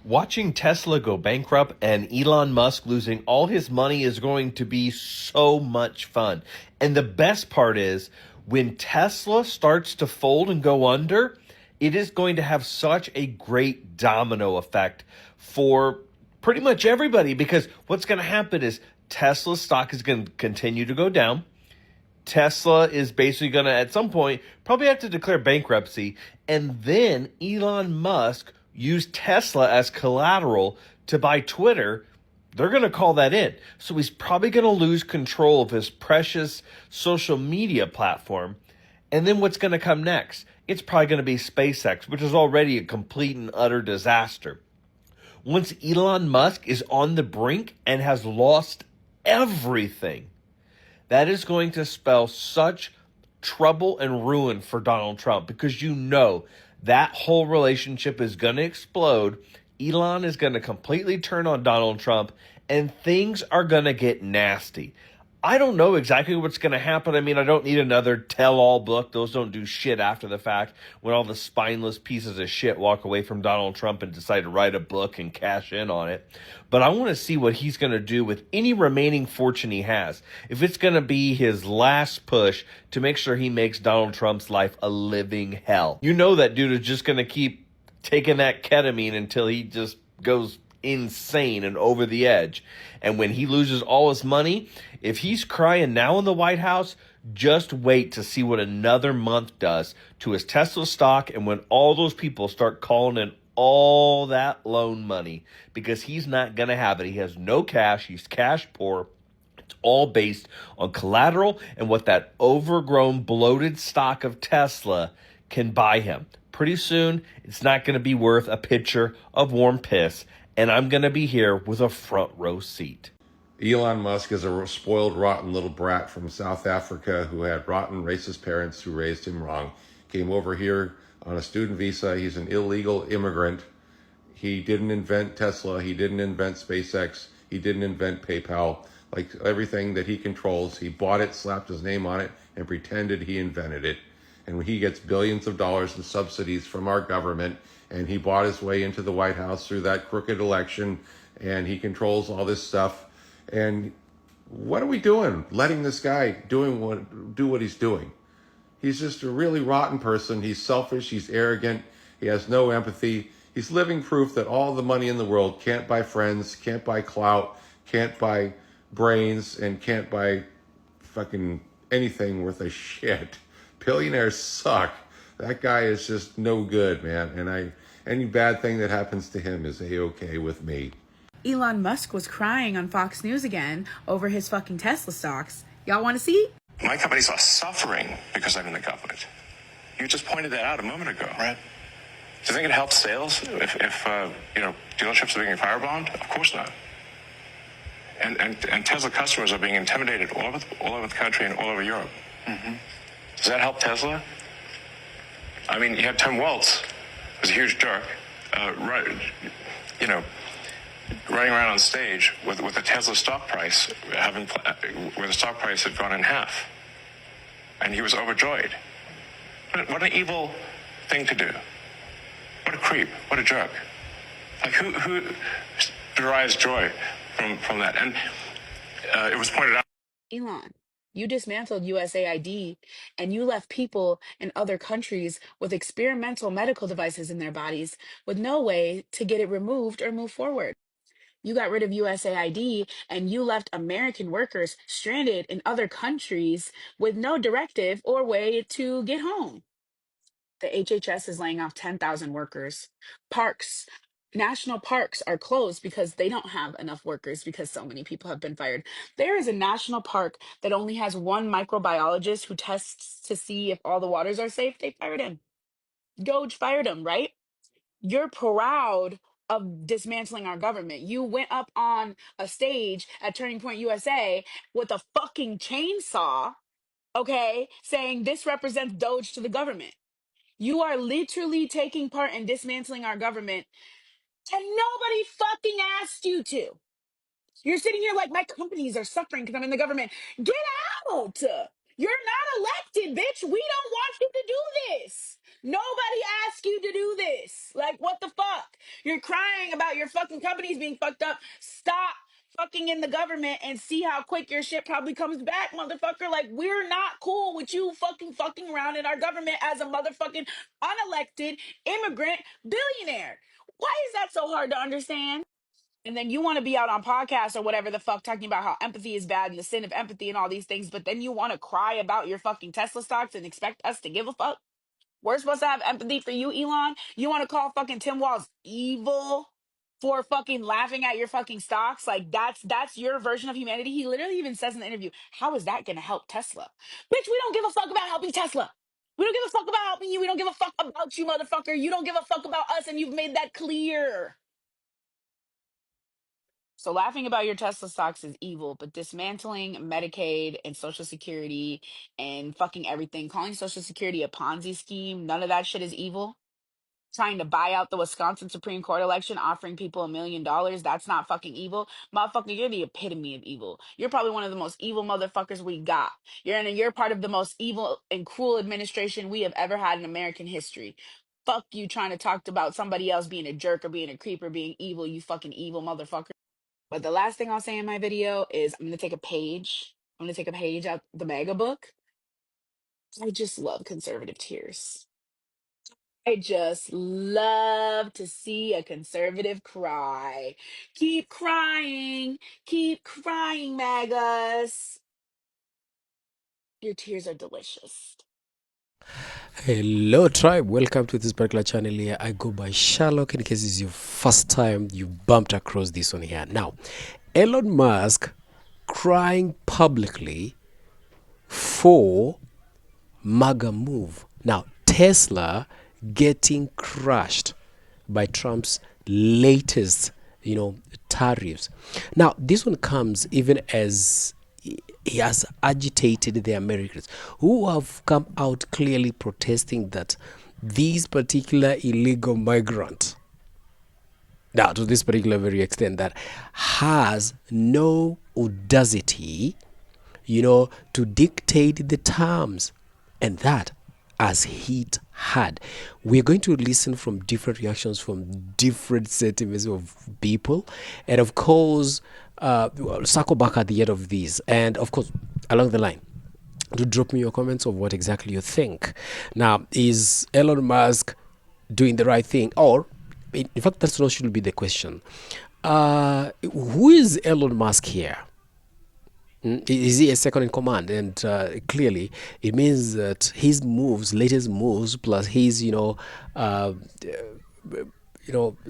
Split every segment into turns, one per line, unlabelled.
Watching Tesla go bankrupt and Elon Musk losing all his money is going to be so much fun. And the best part is when Tesla starts to fold and go under, it is going to have such a great domino effect for pretty much everybody, because what's going to happen is Tesla stock is going to continue to go down. Tesla is basically going to, at some point, probably have to declare bankruptcy. And then Elon Musk used Tesla as collateral to buy Twitter. They're going to call that in. So he's probably going to lose control of his precious social media platform. And then what's going to come next? It's probably going to be SpaceX, which is already a complete and utter disaster. Once Elon Musk is on the brink and has lost everything, that is going to spell such trouble and ruin for Donald Trump, because you know that whole relationship is going to explode. Elon is going to completely turn on Donald Trump, and things are going to get nasty. I don't know exactly what's going to happen. I mean, I don't need another tell-all book. Those don't do shit after the fact, when all the spineless pieces of shit walk away from Donald Trump and decide to write a book and cash in on it. But I want to see what he's going to do with any remaining fortune he has. If it's going to be his last push to make sure he makes Donald Trump's life a living hell. You know that dude is just going to keep taking that ketamine until he just goes insane and over the edge. And when he loses all his money, if he's crying now in the White House, just wait to see what another month does to his Tesla stock, and when all those people start calling in all that loan money, because he's not going to have it. He has no cash. He's cash poor. It's all based on collateral and what that overgrown, bloated stock of Tesla can buy him. Pretty soon, it's not going to be worth a pitcher of warm piss, and I'm going to be here with a front row seat.
Elon Musk is a spoiled, rotten little brat from South Africa who had rotten, racist parents who raised him wrong. Came over here on a student visa. He's an illegal immigrant. He didn't invent Tesla. He didn't invent SpaceX. He didn't invent PayPal. Like everything that he controls, he bought it, slapped his name on it, and pretended he invented it. And he gets billions of dollars in subsidies from our government, and he bought his way into the White House through that crooked election, and he controls all this stuff. And what are we doing? Letting this guy do what he's doing. He's just a really rotten person. He's selfish. He's arrogant. He has no empathy. He's living proof that all the money in the world can't buy friends, can't buy clout, can't buy brains, and can't buy fucking anything worth a shit. Billionaires suck. That guy is just no good, man. And any bad thing that happens to him is A-okay with me.
Elon Musk was crying on Fox News again over his fucking Tesla stocks. Y'all want to see?
My companies are suffering because I'm in the government. You just pointed that out a moment ago.
Right.
Do you think it helps sales if dealerships are being firebombed? Of course not. And Tesla customers are being intimidated all over the country and all over Europe.
Mm-hmm.
Does that help Tesla? I mean, you had Tim Waltz, who's a huge jerk, running around on stage with the Tesla stock price where the stock price had gone in half, and he was overjoyed. What an evil thing to do! What a creep! What a jerk! Like who derives joy from that? And it was pointed out.
Elon, you dismantled USAID and you left people in other countries with experimental medical devices in their bodies with no way to get it removed or move forward. You got rid of USAID and you left American workers stranded in other countries with no directive or way to get home. The HHS is laying off 10,000 workers. National parks are closed because they don't have enough workers because so many people have been fired. There is a national park that only has one microbiologist who tests to see if all the waters are safe. They fired him. Doge fired him, right? You're proud of dismantling our government. You went up on a stage at Turning Point USA with a fucking chainsaw, okay, saying this represents Doge to the government. You are literally taking part in dismantling our government, and nobody fucking asked you to. You're sitting here like my companies are suffering because I'm in the government. Get out! You're not elected, bitch. We don't want you to do this. Nobody asked you to do this. Like, what the fuck? You're crying about your fucking companies being fucked up. Stop fucking in the government and see how quick your shit probably comes back, motherfucker. Like, we're not cool with you fucking around in our government as a motherfucking unelected immigrant billionaire. Why is that so hard to understand? And then you want to be out on podcasts or whatever the fuck talking about how empathy is bad and the sin of empathy and all these things, but then you want to cry about your fucking Tesla stocks and expect us to give a fuck? We're supposed to have empathy for you, Elon. You want to call fucking Tim Walz evil for fucking laughing at your fucking stocks? Like that's your version of humanity. He literally even says in the interview, "How is that going to help Tesla?" Bitch, we don't give a fuck about helping Tesla. We don't give a fuck about helping you. We don't give a fuck about you, motherfucker. You don't give a fuck about us, and you've made that clear. So laughing about your Tesla stocks is evil, but dismantling Medicaid and Social Security and fucking everything, calling Social Security a Ponzi scheme, none of that shit is evil. Trying to buy out the Wisconsin Supreme Court election, offering people $1 million, that's not fucking evil. Motherfucker, you're the epitome of evil. You're probably one of the most evil motherfuckers we got. You're part of the most evil and cruel administration we have ever had in American history. Fuck you trying to talk about somebody else being a jerk or being a creep or being evil, you fucking evil motherfucker. But the last thing I'll say in my video is I'm going to take a page. I'm going to take a page out the mega book. I just love conservative tears. I just love to see a conservative cry. Keep crying, MAGAs. Your tears are delicious.
Hello tribe, welcome to this particular channel here. I go by Sherlock in case it's your first time you bumped across this one here. Now, Elon Musk crying publicly for MAGA move. Now, Tesla getting crushed by Trump's latest, tariffs. Now, this one comes even as he has agitated the Americans who have come out clearly protesting that these particular illegal migrant, now to this particular very extent, that has no audacity, to dictate the terms, and that has hit hard. We're going to listen from different reactions from different sentiments of people, and of course, we'll circle back at the end of this, and of course, along the line, to drop me your comments of what exactly you think. Now, is Elon Musk doing the right thing, or in fact, that's not should be the question. Who is Elon Musk here? Is he a second in command? And clearly, it means that his latest moves, plus his,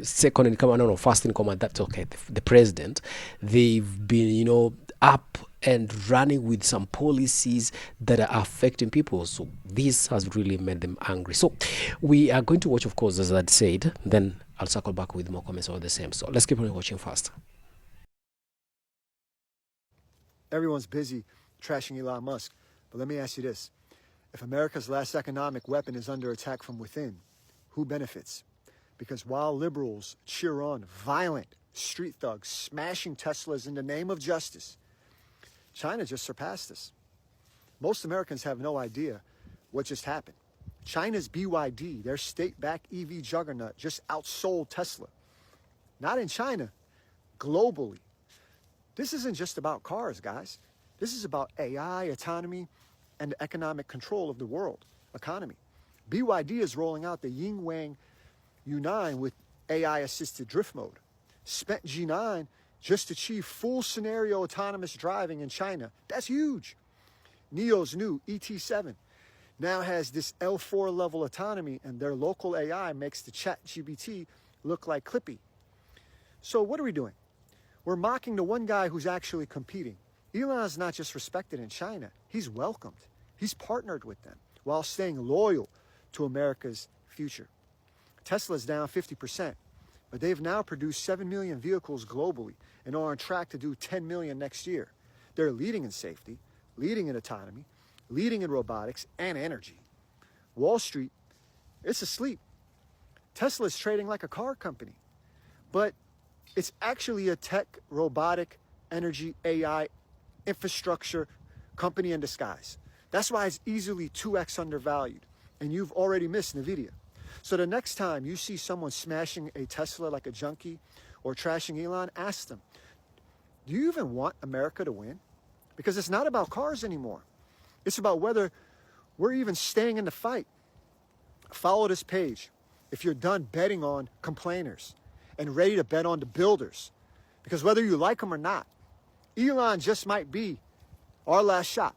second in command, no, first in command. That's okay. The president, they've been, up and running with some policies that are affecting people. So this has really made them angry. So we are going to watch, of course, as I said. Then I'll circle back with more comments over the same. So let's keep on watching first.
Everyone's busy trashing Elon Musk. But let me ask you this. If America's last economic weapon is under attack from within, who benefits? Because while liberals cheer on violent street thugs smashing Teslas in the name of justice, China just surpassed us. Most Americans have no idea what just happened. China's BYD, their state-backed EV juggernaut, just outsold Tesla. Not in China, globally. This isn't just about cars, guys. This is about AI, autonomy, and the economic control of the world economy. BYD is rolling out the Yingwang U9 with AI-assisted drift mode. Spent G9 just achieved full scenario autonomous driving in China. That's huge. NIO's new ET7 now has this L4 level autonomy, and their local AI makes the ChatGPT look like Clippy. So what are we doing? We're mocking the one guy who's actually competing. Elon's not just respected in China. He's welcomed. He's partnered with them while staying loyal to America's future. Tesla's down 50%, but they've now produced 7 million vehicles globally and are on track to do 10 million next year. They're leading in safety, leading in autonomy, leading in robotics and energy. Wall Street, it's asleep. Tesla's trading like a car company, but it's actually a tech, robotic, energy, AI, infrastructure company in disguise. That's why it's easily 2x undervalued. and you've already missed NVIDIA. So the next time you see someone smashing a Tesla like a junkie or trashing Elon, ask them, do you even want America to win? Because it's not about cars anymore. It's about whether we're even staying in the fight. Follow this page if you're done betting on complainers and ready to bet on the builders. Because whether you like them or not, Elon just might be our last shot.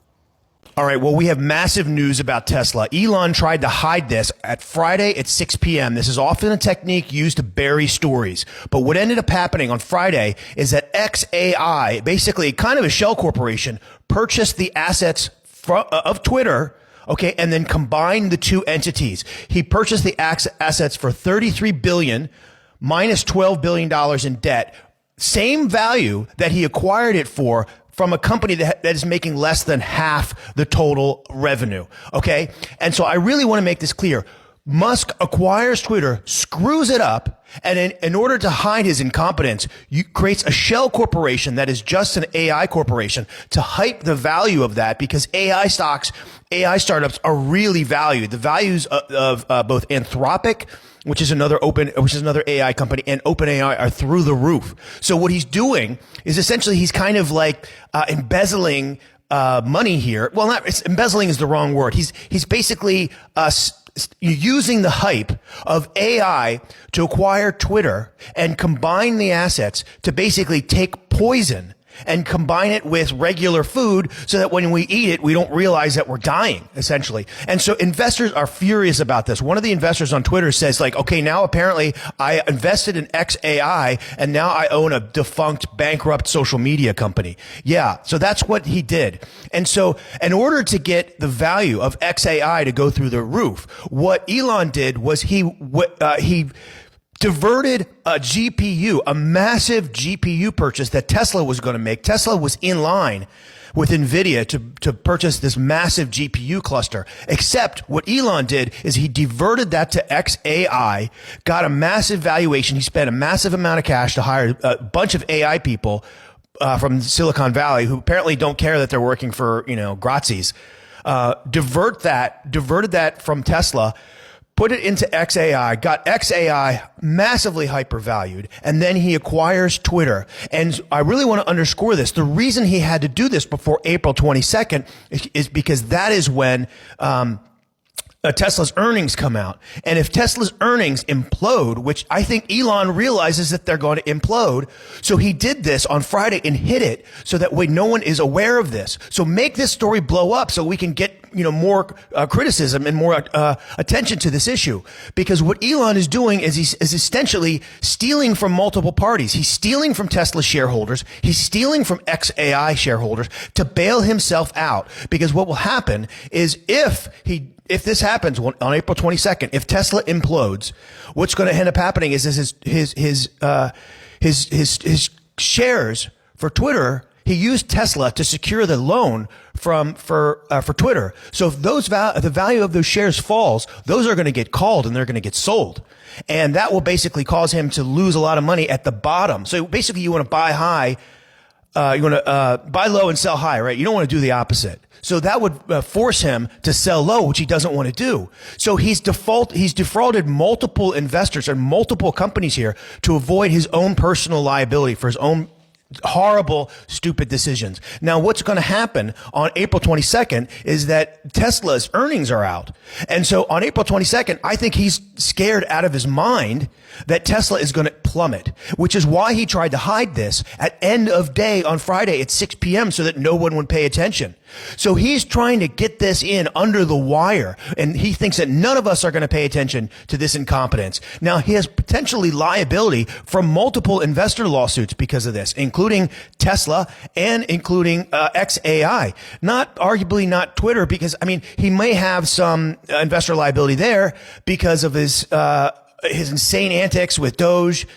All right, well, we have massive news about Tesla. Elon tried to hide this at Friday at 6 p.m. This is often a technique used to bury stories. But what ended up happening on Friday is that XAI, basically kind of a shell corporation, purchased the assets of Twitter, okay, and then combined the two entities. He purchased the assets for $33 billion minus $12 billion in debt, same value that he acquired it for from a company that is making less than half the total revenue. Okay. And so I really want to make this clear. Musk acquires Twitter, screws it up, and in order to hide his incompetence, creates a shell corporation that is just an AI corporation to hype the value of that, because AI stocks, AI startups are really valued. The values of both Anthropic, which is another AI company, and OpenAI are through the roof. So what he's doing is essentially he's kind of like embezzling money here. Well, embezzling is the wrong word. He's basically using the hype of AI to acquire Twitter and combine the assets to basically take poison and combine it with regular food so that when we eat it, we don't realize that we're dying, essentially. And so investors are furious about this. One of the investors on Twitter says, like, okay, now apparently I invested in XAI and now I own a defunct, bankrupt social media company. Yeah. So that's what he did. And so in order to get the value of XAI to go through the roof, what Elon did was he diverted a GPU, a massive GPU purchase that Tesla was going to make. Tesla was in line with NVIDIA to purchase this massive GPU cluster. Except what Elon did is he diverted that to XAI, got a massive valuation. He spent a massive amount of cash to hire a bunch of AI people from Silicon Valley who apparently don't care that they're working for, Grazis. Diverted that from Tesla, put it into XAI, got XAI massively hypervalued, and then he acquires Twitter. And I really want to underscore this. The reason he had to do this before April 22nd is because that is when Tesla's earnings come out. And if Tesla's earnings implode, which I think Elon realizes that they're going to implode, so he did this on Friday and hid it so that way no one is aware of this. So make this story blow up so we can get more criticism and more attention to this issue. Because what Elon is doing is he's essentially stealing from multiple parties. He's stealing from Tesla shareholders. He's stealing from XAI shareholders to bail himself out. Because what will happen is if this happens on April 22nd, if Tesla implodes, what's going to end up happening is his shares for Twitter. He used Tesla to secure the loan for Twitter. So if the value of those shares falls, those are going to get called and they're going to get sold. And that will basically cause him to lose a lot of money at the bottom. So basically you want to buy high, you want to buy low and sell high, right? You don't want to do the opposite. So that would force him to sell low, which he doesn't want to do. So he's defrauded multiple investors and multiple companies here to avoid his own personal liability for his own horrible, stupid decisions. Now, what's going to happen on April 22nd is that Tesla's earnings are out. And so on April 22nd, I think he's scared out of his mind that Tesla is going to plummet, which is why he tried to hide this at end of day on Friday at 6 p.m. so that no one would pay attention. So he's trying to get this in under the wire, and he thinks that none of us are going to pay attention to this incompetence. Now, he has potentially liability from multiple investor lawsuits because of this, including Tesla and including XAI. Arguably not Twitter, because, he may have some investor liability there because of his insane antics with Doge,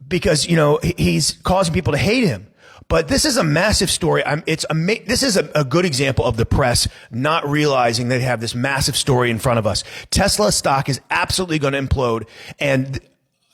because, he's causing people to hate him. But this is a massive story. This is a good example of the press not realizing they have this massive story in front of us. Tesla stock is absolutely going to implode. And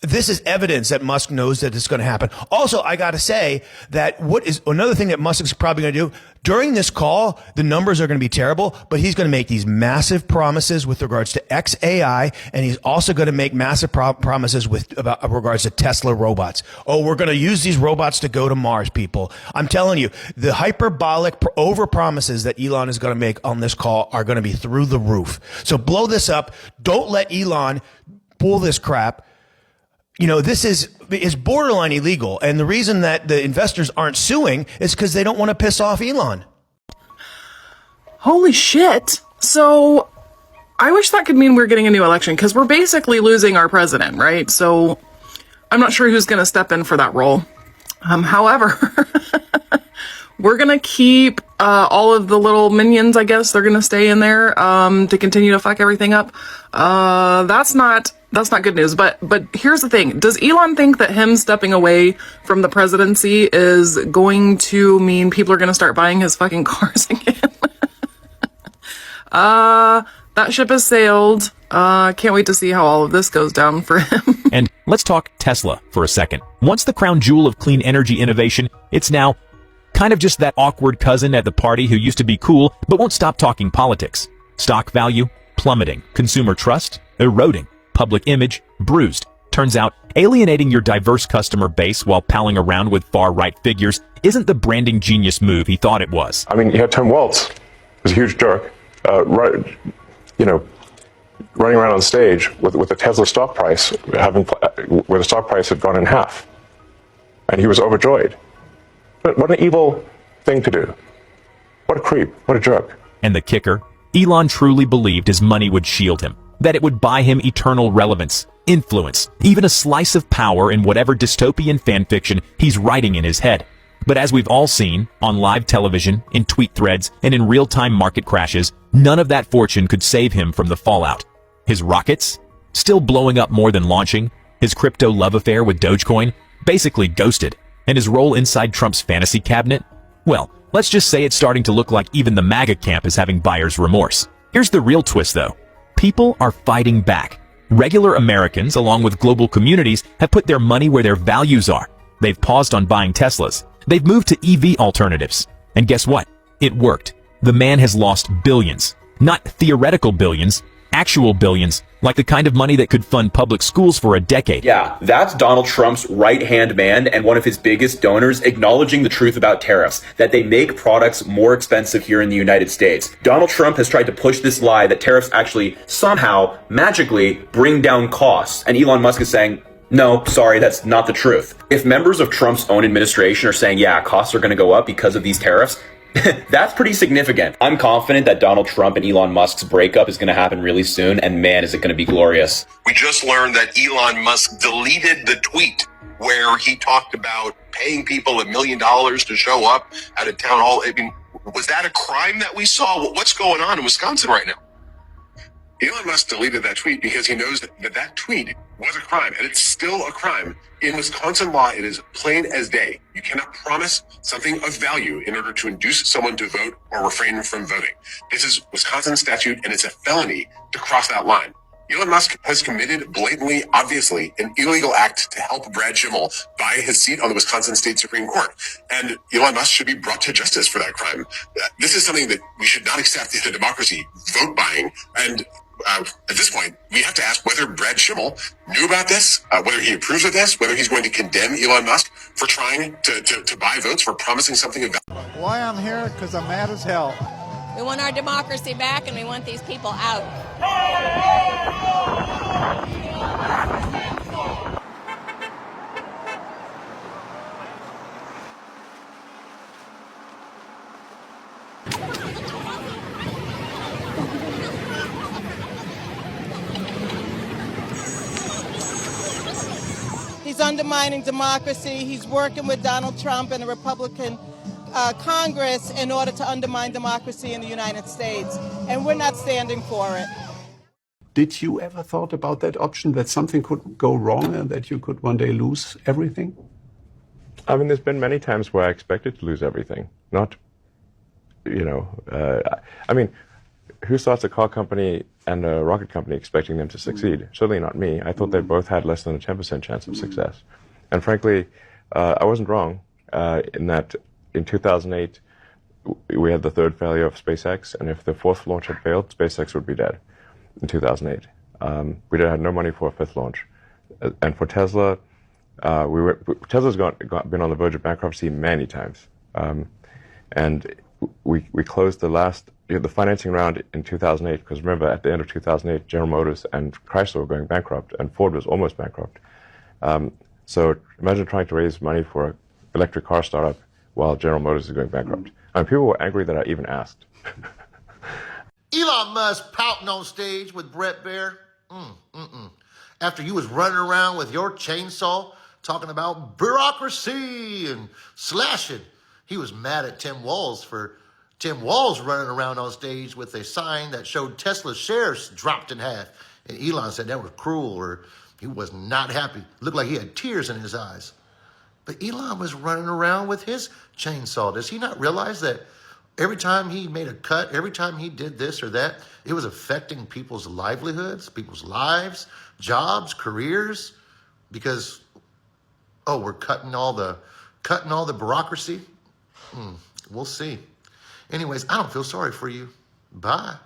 this is evidence that Musk knows that it's going to happen. Also, I got to say that what is another thing that Musk is probably going to do during this call, the numbers are going to be terrible, but he's going to make these massive promises with regards to XAI, and he's also going to make massive promises with about regards to Tesla robots. Oh, we're going to use these robots to go to Mars, people. I'm telling you, the hyperbolic over promises that Elon is going to make on this call are going to be through the roof. So blow this up. Don't let Elon pull this crap. You know, this is borderline illegal. And the reason that the investors aren't suing is because they don't want to piss off Elon.
Holy shit. So I wish that could mean we're getting a new election, because we're basically losing our president, right? So I'm not sure who's going to step in for that role. However, we're going to keep all of the little minions, I guess. They're going to stay in there to continue to fuck everything up. That's not good news. But here's the thing. Does Elon think that him stepping away from the presidency is going to mean people are going to start buying his fucking cars again? That ship has sailed. Can't wait to see how all of this goes down for him.
And let's talk Tesla for a second. Once the crown jewel of clean energy innovation, it's now kind of just that awkward cousin at the party who used to be cool but won't stop talking politics. Stock value plummeting, consumer trust eroding, public image bruised. Turns out, alienating your diverse customer base while palling around with far-right figures isn't the branding genius move he thought it was.
I mean, you had Tim Walz, who's a huge jerk, running around on stage with the Tesla stock price where the stock price had gone in half, and he was overjoyed. But what an evil thing to do! What a creep! What a jerk!
And the kicker, Elon truly believed his money would shield him, that it would buy him eternal relevance, influence, even a slice of power in whatever dystopian fanfiction he's writing in his head. But as we've all seen, on live television, in tweet threads, and in real-time market crashes, none of that fortune could save him from the fallout. His rockets? Still blowing up more than launching. His crypto love affair with Dogecoin? Basically ghosted. And his role inside Trump's fantasy cabinet? Well, let's just say it's starting to look like even the MAGA camp is having buyer's remorse. Here's the real twist, though. People are fighting back. Regular Americans, along with global communities, have put their money where their values are. They've paused on buying Teslas. They've moved to EV alternatives. And guess what? It worked. The man has lost billions. Not theoretical billions, actual billions, like the kind of money that could fund public schools for a decade.
Yeah, that's Donald Trump's right-hand man and one of his biggest donors acknowledging the truth about tariffs, that they make products more expensive here in the United States. Donald Trump has tried to push this lie that tariffs actually somehow, magically, bring down costs. And Elon Musk is saying, no, sorry, that's not the truth. If members of Trump's own administration are saying, yeah, costs are going to go up because of these tariffs, that's pretty significant. I'm confident that Donald Trump and Elon Musk's breakup is going to happen really soon, and man, is it going to be glorious.
We just learned that Elon Musk deleted the tweet where he talked about paying people $1 million to show up at a town hall. I mean, was that a crime that we saw? What's going on in Wisconsin right now? Elon Musk deleted that tweet because he knows that tweet was a crime, and it's still a crime. In Wisconsin law, it is plain as day. You cannot promise something of value in order to induce someone to vote or refrain from voting. This is Wisconsin statute, and it's a felony to cross that line. Elon Musk has committed blatantly, obviously, an illegal act to help Brad Schimmel buy his seat on the Wisconsin State Supreme Court. And Elon Musk should be brought to justice for that crime. This is something that we should not accept in a democracy, vote buying. And at this point, we have to ask whether Brad Schimmel knew about this, whether he approves of this, whether he's going to condemn Elon Musk for trying to buy votes, for promising something of value.
Why I'm here? Because I'm mad as hell.
We want our democracy back, and we want these people out.
He's undermining democracy. He's working with Donald Trump and the Republican Congress in order to undermine democracy in the United States. And we're not standing for it.
Did you ever thought about that option, that something could go wrong and that you could one day lose everything?
I mean, there's been many times where I expected to lose everything. Not, I mean,
who starts a car company and a rocket company expecting them to succeed? Certainly not me. I thought they both had less than a 10% chance of success. And frankly, I wasn't wrong in that in 2008, we had the third failure of SpaceX, and if the fourth launch had failed, SpaceX would be dead in 2008. We had no money for a fifth launch. And for Tesla, Tesla's been on the verge of bankruptcy many times. And we closed the financing round in 2008, because remember, at the end of 2008, General Motors and Chrysler were going bankrupt, and Ford was almost bankrupt. So imagine trying to raise money for an electric car startup while General Motors is going bankrupt. And people were angry that I even asked.
Elon Musk pouting on stage with Brett Baer. After you was running around with your chainsaw talking about bureaucracy and slashing. He was mad at Tim Walz for Tim Walz running around on stage with a sign that showed Tesla's shares dropped in half. And Elon said that was cruel, or he was not happy. Looked like he had tears in his eyes. But Elon was running around with his chainsaw. Does he not realize that every time he made a cut, every time he did this or that, it was affecting people's livelihoods, people's lives, jobs, careers? Because, we're cutting all the bureaucracy? We'll see. Anyways, I don't feel sorry for you. Bye.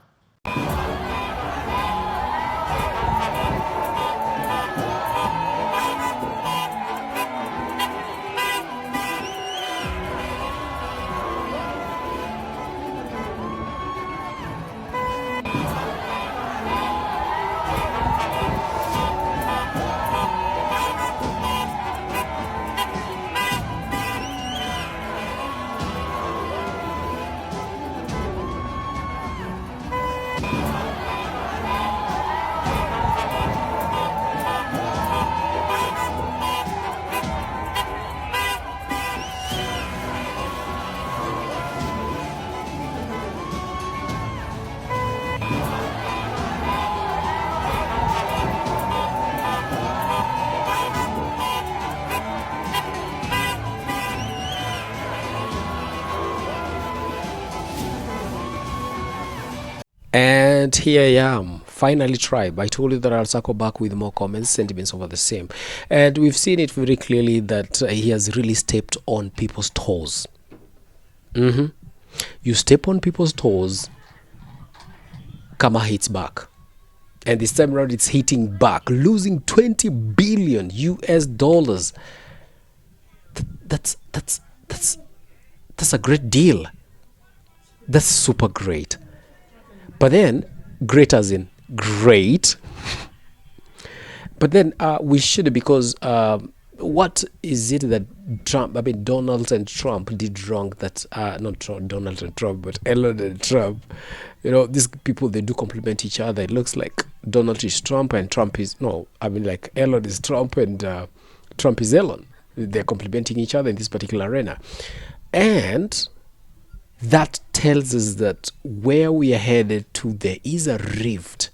And here I am, finally tribe. I told you that I'll circle back with more comments, sentiments over the same. And we've seen it very clearly that he has really stepped on people's toes. You step on people's toes, karma hits back. And this time around, it's hitting back, losing 20 billion US dollars. That's a great deal. That's super great. But then, great as in great. But then we should, because what is it that Donald and Trump did wrong that, not Donald and Trump, but Elon and Trump, these people, they do complement each other. It looks like Donald is Trump and Trump is, like Elon is Trump and Trump is Elon. They're complementing each other in this particular arena. And that tells us that where we are headed to, there is a rift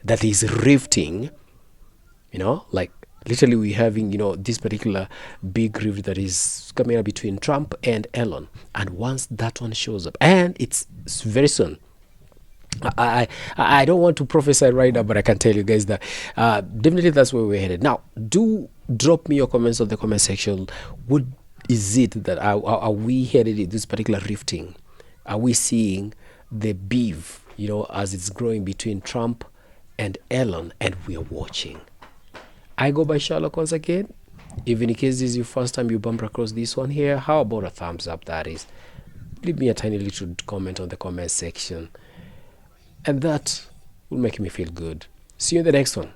that is rifting, like literally we're having, this particular big rift that is coming up between Trump and Elon. And once that one shows up, and it's very soon, I don't want to prophesy right now, but I can tell you guys that definitely that's where we're headed. Now, do drop me your comments on the comment section. What is it that are we headed in this particular rifting? Are we seeing the beef, as it's growing between Trump and Elon, and we are watching? I go by Sherlock once again. If in case this is your first time you bump across this one here, how about a thumbs up? That is, leave me a tiny little comment on the comment section, and that will make me feel good. See you in the next one.